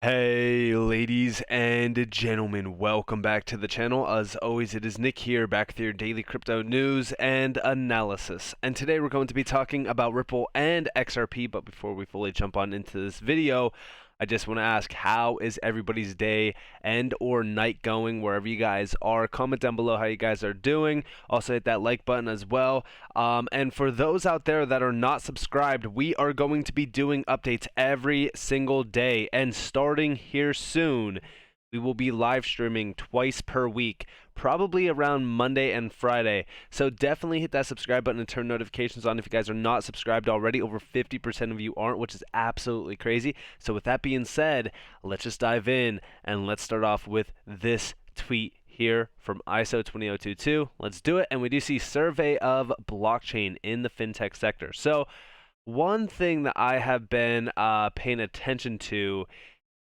Hey ladies and gentlemen, welcome back to the channel. As always, it is Nick here, back with your daily crypto news and analysis. And today we're going to be talking about Ripple and XRP, but before we fully jump on into this video, I just want to ask, how is everybody's day and or night going wherever you guys are? Comment down below how you guys are doing. Also hit that like button as well. And for those out there that are not subscribed, we are going to be doing updates every single day, and starting here soon, we will be live streaming twice per week, probably around Monday and Friday. So definitely hit that subscribe button and turn notifications on if you guys are not subscribed already. Over 50% of you aren't, which is absolutely crazy. So with that being said, let's just dive in and let's start off with this tweet here from ISO 20022. Let's do it. And we do see survey of blockchain in the fintech sector. So one thing that I have been paying attention to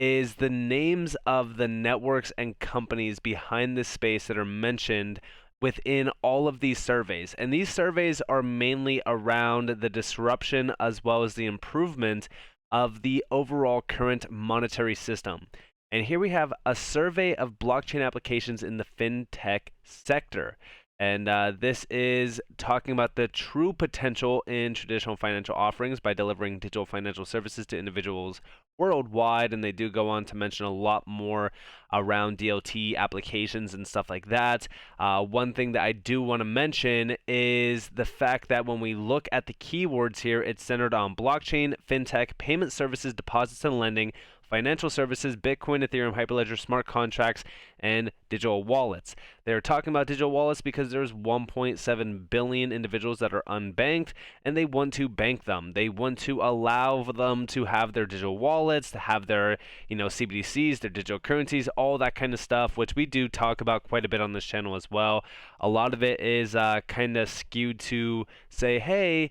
is the names of the networks and companies behind this space that are mentioned within all of these surveys. And these surveys are mainly around the disruption as well as the improvement of the overall current monetary system. And here we have a survey of blockchain applications in the fintech sector. And this is talking about the true potential in traditional financial offerings by delivering digital financial services to individuals worldwide. And they do go on to mention a lot more around DLT applications and stuff like that. One thing that I do want to mention is the fact that when we look at the keywords here, it's centered on blockchain, fintech, payment services, deposits and lending, financial services, Bitcoin, Ethereum, Hyperledger, smart contracts, and digital wallets. They're talking about digital wallets because there's 1.7 billion individuals that are unbanked, and they want to bank them. They want to allow them to have their digital wallets, to have their, CBDCs, their digital currencies, all that kind of stuff, which we do talk about quite a bit on this channel as well. A lot of it is kind of skewed to say, hey,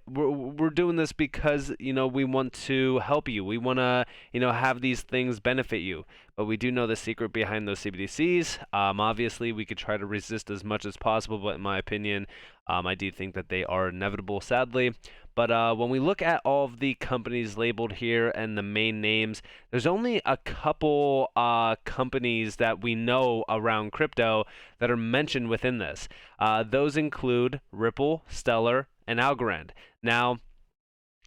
we're doing this because, we want to help you. We want to, have these things benefit you. But we do know the secret behind those CBDCs. Obviously, we could try to resist as much as possible, but in my opinion, I do think that they are inevitable, sadly. But when we look at all of the companies labeled here and the main names, there's only a couple companies that we know around crypto that are mentioned within this. Those include Ripple, Stellar, and Algorand. Now,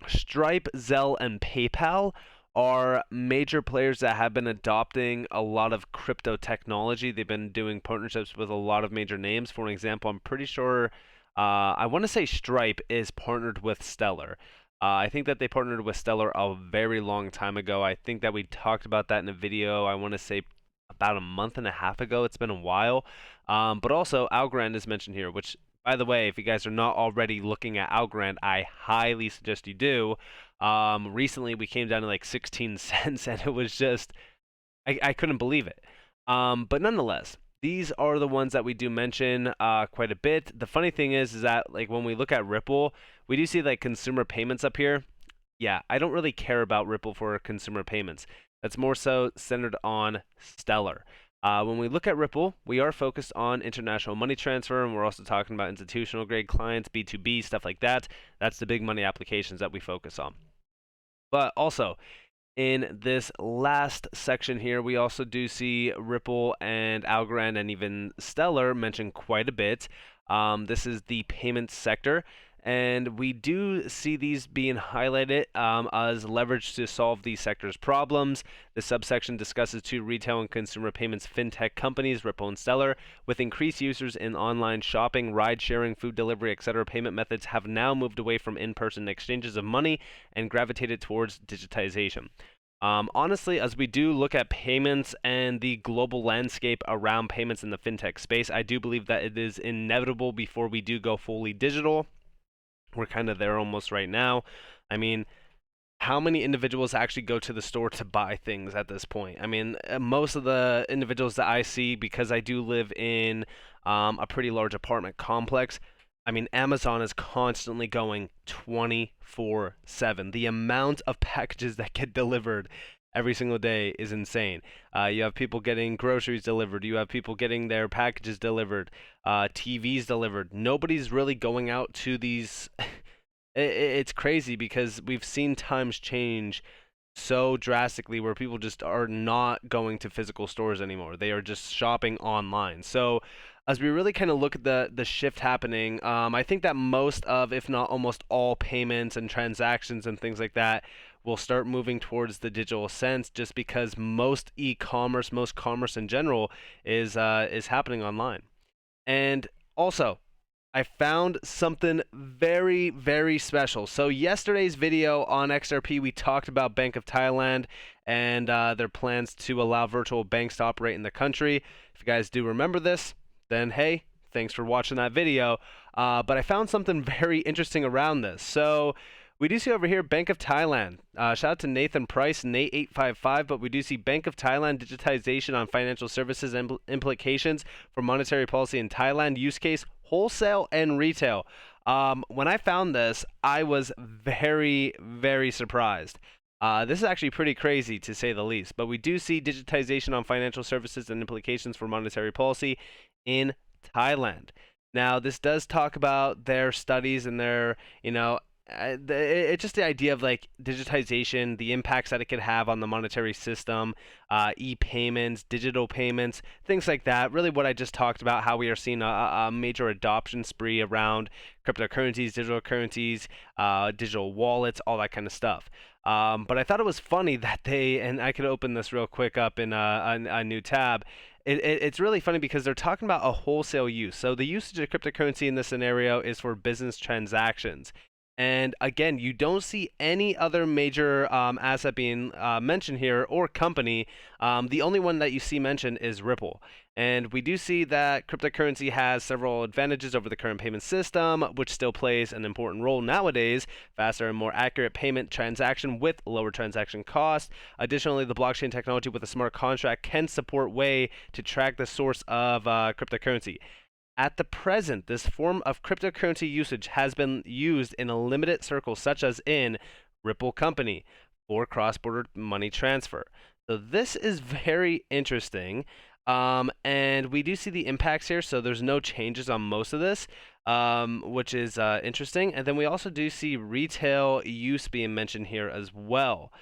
Stripe, Zelle, and PayPal are major players that have been adopting a lot of crypto technology. They've been doing partnerships with a lot of major names. For an example, I'm pretty sure, I want to say Stripe is partnered with Stellar. I think that they partnered with Stellar a very long time ago. I think that we talked about that in a video, I want to say about a month and a half ago. It's been a while. But also, Algorand is mentioned here, which, by the way, if you guys are not already looking at Algorand, I highly suggest you do. Recently, we came down to like 16 cents, and it was just, I couldn't believe it. But nonetheless, these are the ones that we do mention quite a bit. The funny thing is that like when we look at Ripple, we do see like consumer payments up here. Yeah, I don't really care about Ripple for consumer payments. That's more so centered on Stellar. When we look at Ripple, we are focused on international money transfer, and we're also talking about institutional grade clients, B2B, stuff like that. That's the big money applications that we focus on. But also, in this last section here, we also do see Ripple and Algorand and even Stellar mentioned quite a bit. This is the payment sector. And we do see these being highlighted as leverage to solve these sectors' problems. The subsection discusses two retail and consumer payments fintech companies, Ripple and Stellar, with increased users in online shopping, ride-sharing, food delivery, etc. Payment methods have now moved away from in-person exchanges of money and gravitated towards digitization. Honestly, as we do look at payments and the global landscape around payments in the fintech space, I do believe that it is inevitable before we do go fully digital. We're kind of there almost right now. I mean, how many individuals actually go to the store to buy things at this point? I mean, most of the individuals that I see, because I do live in a pretty large apartment complex, I mean, Amazon is constantly going 24/7. The amount of packages that get delivered every single day is insane. You have people getting groceries delivered. You have people getting their packages delivered, TVs delivered. Nobody's really going out to these. It's crazy because we've seen times change so drastically where people just are not going to physical stores anymore. They are just shopping online. So as we really kind of look at the shift happening, I think that most of, if not almost all, payments and transactions and things like that will start moving towards the digital sense, just because most e-commerce, most commerce in general, is happening online. And also, I found something very, very special. So yesterday's video on XRP, we talked about Bank of Thailand and their plans to allow virtual banks to operate in the country. If you guys do remember this, then hey, thanks for watching that video. But I found something very interesting around this. So we do see over here Bank of Thailand. Shout out to Nathan Price, Nate855, but we do see Bank of Thailand digitization on financial services implications for monetary policy in Thailand. Use case, wholesale and retail. When I found this, I was very, very surprised. This is actually pretty crazy to say the least, but we do see digitization on financial services and implications for monetary policy in Thailand. Now, this does talk about their studies and their, it's just the idea of like digitization, the impacts that it could have on the monetary system, e-payments, digital payments, things like that. Really, what I just talked about, how we are seeing a major adoption spree around cryptocurrencies, digital currencies, digital wallets, all that kind of stuff. But I thought it was funny that and I could open this real quick up in a new tab. It's really funny because they're talking about a wholesale use. So the usage of cryptocurrency in this scenario is for business transactions. And again, you don't see any other major asset being mentioned here or company. The only one that you see mentioned is Ripple. And we do see that cryptocurrency has several advantages over the current payment system, which still plays an important role nowadays. Faster and more accurate payment transaction with lower transaction cost. Additionally, the blockchain technology with a smart contract can support way to track the source of cryptocurrency. At the present, this form of cryptocurrency usage has been used in a limited circle, such as in Ripple Company for cross-border money transfer. So this is very interesting. And we do see the impacts here, so there's no changes on most of this, which is interesting. And then we also do see retail use being mentioned here as well.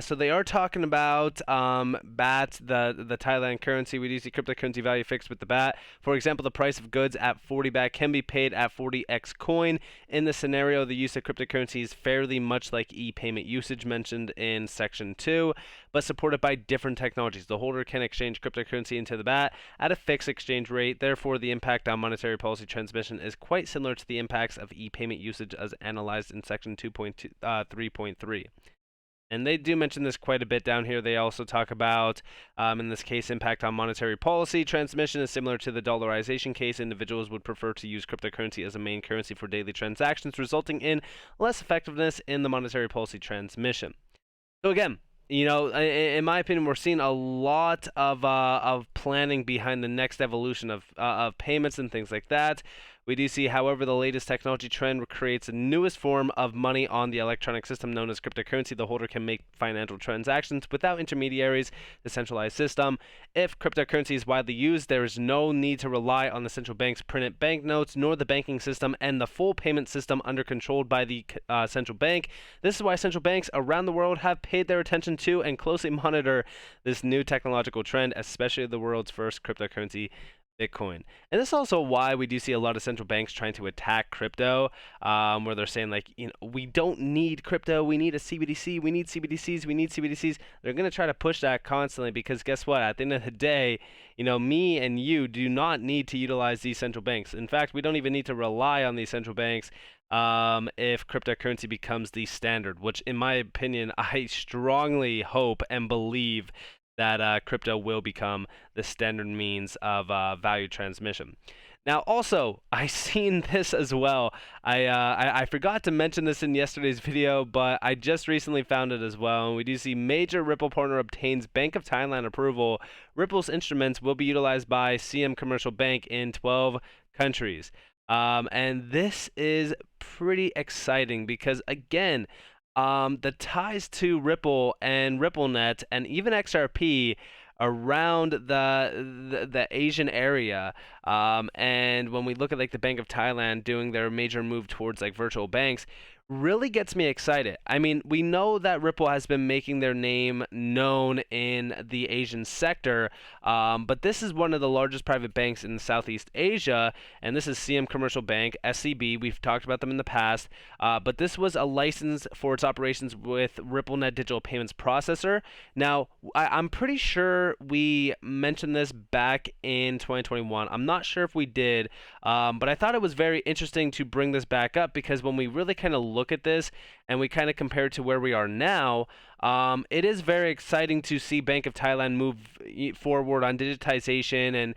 So they are talking about BAT, the Thailand currency. We do see cryptocurrency value fixed with the BAT. For example, the price of goods at 40 BAT can be paid at 40x coin. In this scenario, the use of cryptocurrency is fairly much like e-payment usage mentioned in Section 2, but supported by different technologies. The holder can exchange cryptocurrency into the BAT at a fixed exchange rate. Therefore, the impact on monetary policy transmission is quite similar to the impacts of e-payment usage as analyzed in Section 2.3.3. And they do mention this quite a bit down here. They also talk about, in this case, impact on monetary policy. Transmission is similar to the dollarization case. Individuals would prefer to use cryptocurrency as a main currency for daily transactions, resulting in less effectiveness in the monetary policy transmission. So again, in my opinion, we're seeing a lot of planning behind the next evolution of payments and things like that. We do see, however, the latest technology trend creates a newest form of money on the electronic system known as cryptocurrency. The holder can make financial transactions without intermediaries, the centralized system. If cryptocurrency is widely used, there is no need to rely on the central bank's printed banknotes, nor the banking system and the full payment system under controlled by the central bank. This is why central banks around the world have paid their attention to and closely monitor this new technological trend, especially the world's first cryptocurrency, Bitcoin. And this is also why we do see a lot of central banks trying to attack crypto, where they're saying like, we don't need crypto, we need a CBDC, we need CBDCs, we need CBDCs. They're going to try to push that constantly because guess what? At the end of the day, me and you do not need to utilize these central banks. In fact, we don't even need to rely on these central banks if cryptocurrency becomes the standard, which in my opinion, I strongly hope and believe that crypto will become the standard means of value transmission. Now, also, I seen this as well. I forgot to mention this in yesterday's video, but I just recently found it as well. And we do see major Ripple partner obtains Bank of Thailand approval. Ripple's instruments will be utilized by CM Commercial Bank in 12 countries. And this is pretty exciting because, again, the ties to Ripple and RippleNet and even XRP around the Asian area, and when we look at like the Bank of Thailand doing their major move towards like virtual banks, really gets me excited. I mean, we know that Ripple has been making their name known in the Asian sector, but this is one of the largest private banks in Southeast Asia, and this is CM Commercial Bank, SCB. We've talked about them in the past, but this was a license for its operations with RippleNet Digital Payments Processor. Now, I'm pretty sure we mentioned this back in 2021. I'm not sure if we did, but I thought it was very interesting to bring this back up because when we really kind of look at this and we kind of compare it to where we are now, it is very exciting to see Bank of Thailand move forward on digitization and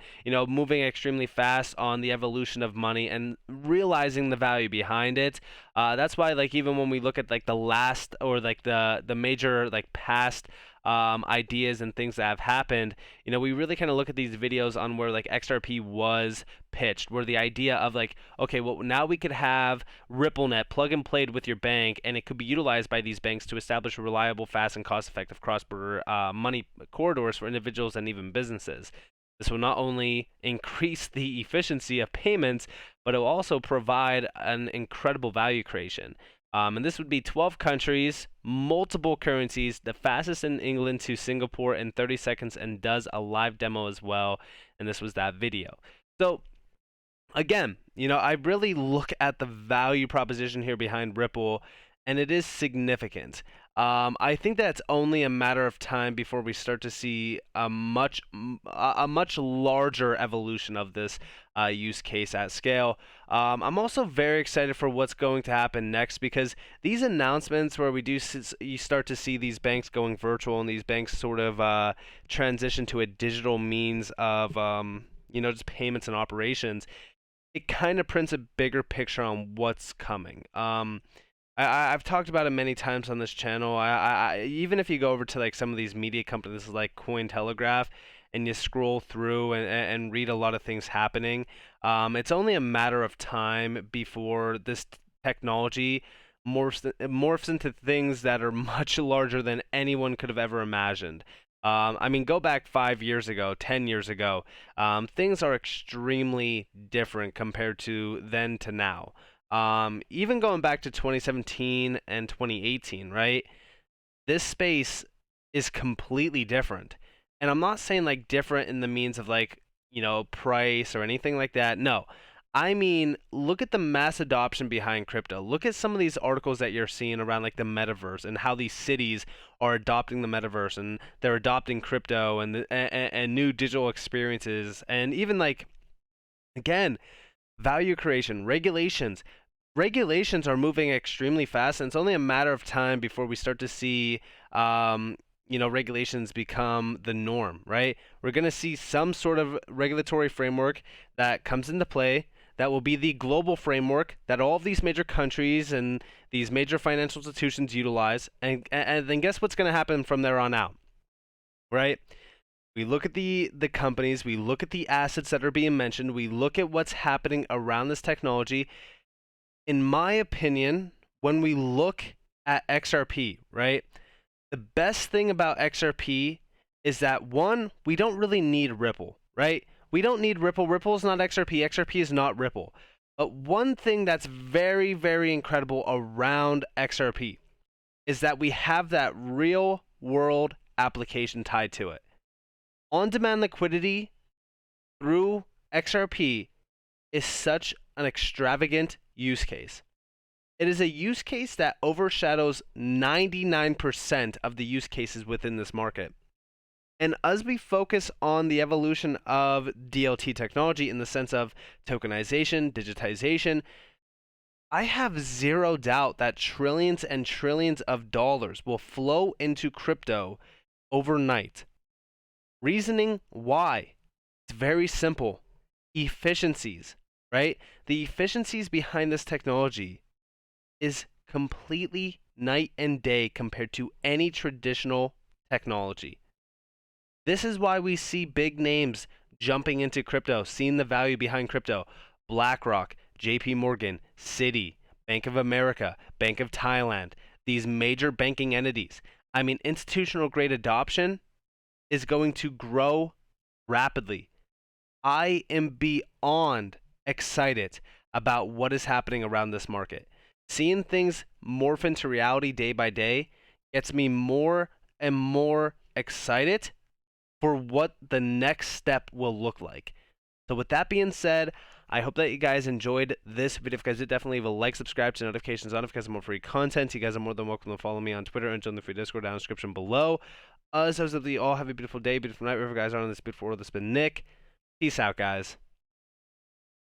moving extremely fast on the evolution of money and realizing the value behind it. That's why like even when we look at like the last or like the major like past ideas and things that have happened, we really kind of look at these videos on where like XRP was pitched, where the idea of like, okay, well now we could have RippleNet plug and played with your bank, and it could be utilized by these banks to establish reliable, fast, and cost-effective cross-border money corridors for individuals and even businesses. This will not only increase the efficiency of payments, but it will also provide an incredible value creation. And this would be 12 countries, multiple currencies, the fastest in England to Singapore in 30 seconds, and does a live demo as well. And this was that video. So again, I really look at the value proposition here behind Ripple, and it is significant. I think that it's only a matter of time before we start to see a much larger evolution of this use case at scale. I'm also very excited for what's going to happen next because these announcements where you start to see these banks going virtual and these banks sort of transition to a digital means of just payments and operations, it kind of prints a bigger picture on what's coming. I've talked about it many times on this channel. Even if you go over to like some of these media companies like Cointelegraph and you scroll through and read a lot of things happening, it's only a matter of time before this technology morphs into things that are much larger than anyone could have ever imagined. I mean, go back 5 years ago, 10 years ago, things are extremely different compared to then to now. Even going back to 2017 and 2018, right? This space is completely different. And I'm not saying like different in the means of like, price or anything like that. No. I mean, look at the mass adoption behind crypto. Look at some of these articles that you're seeing around like the metaverse and how these cities are adopting the metaverse and they're adopting crypto and new digital experiences and even like again, value creation, regulations. Regulations are moving extremely fast, and it's only a matter of time before we start to see regulations become the norm, right? We're going to see some sort of regulatory framework that comes into play that will be the global framework that all of these major countries and these major financial institutions utilize. And then guess what's going to happen from there on out, right? We look at the companies, we look at the assets that are being mentioned, we look at what's happening around this technology. In my opinion, when we look at XRP, right? The best thing about XRP is that one, we don't really need Ripple, right? We don't need Ripple. Ripple is not XRP. XRP is not Ripple. But one thing that's very, very incredible around XRP is that we have that real world application tied to it. On-demand liquidity through XRP is such an extravagant use case. It is a use case that overshadows 99% of the use cases within this market. And as we focus on the evolution of DLT technology in the sense of tokenization, digitization, I have zero doubt that trillions and trillions of dollars will flow into crypto overnight. Reasoning why? It's very simple. Efficiencies, right? The efficiencies behind this technology is completely night and day compared to any traditional technology. This is why we see big names jumping into crypto, seeing the value behind crypto. BlackRock, JP Morgan, Citi, Bank of America, Bank of Thailand, these major banking entities. I mean, institutional grade adoption is going to grow rapidly. I am beyond excited about what is happening around this market. Seeing things morph into reality day by day gets me more and more excited for what the next step will look like. So with that being said, I hope that you guys enjoyed this video. If you guys did, definitely leave a like, subscribe to notifications on if you guys have more free content. You guys are more than welcome to follow me on Twitter and join the free Discord down in the description below. So you all have a beautiful day, beautiful night, wherever you guys are on this beautiful world. This has been Nick. Peace out, guys.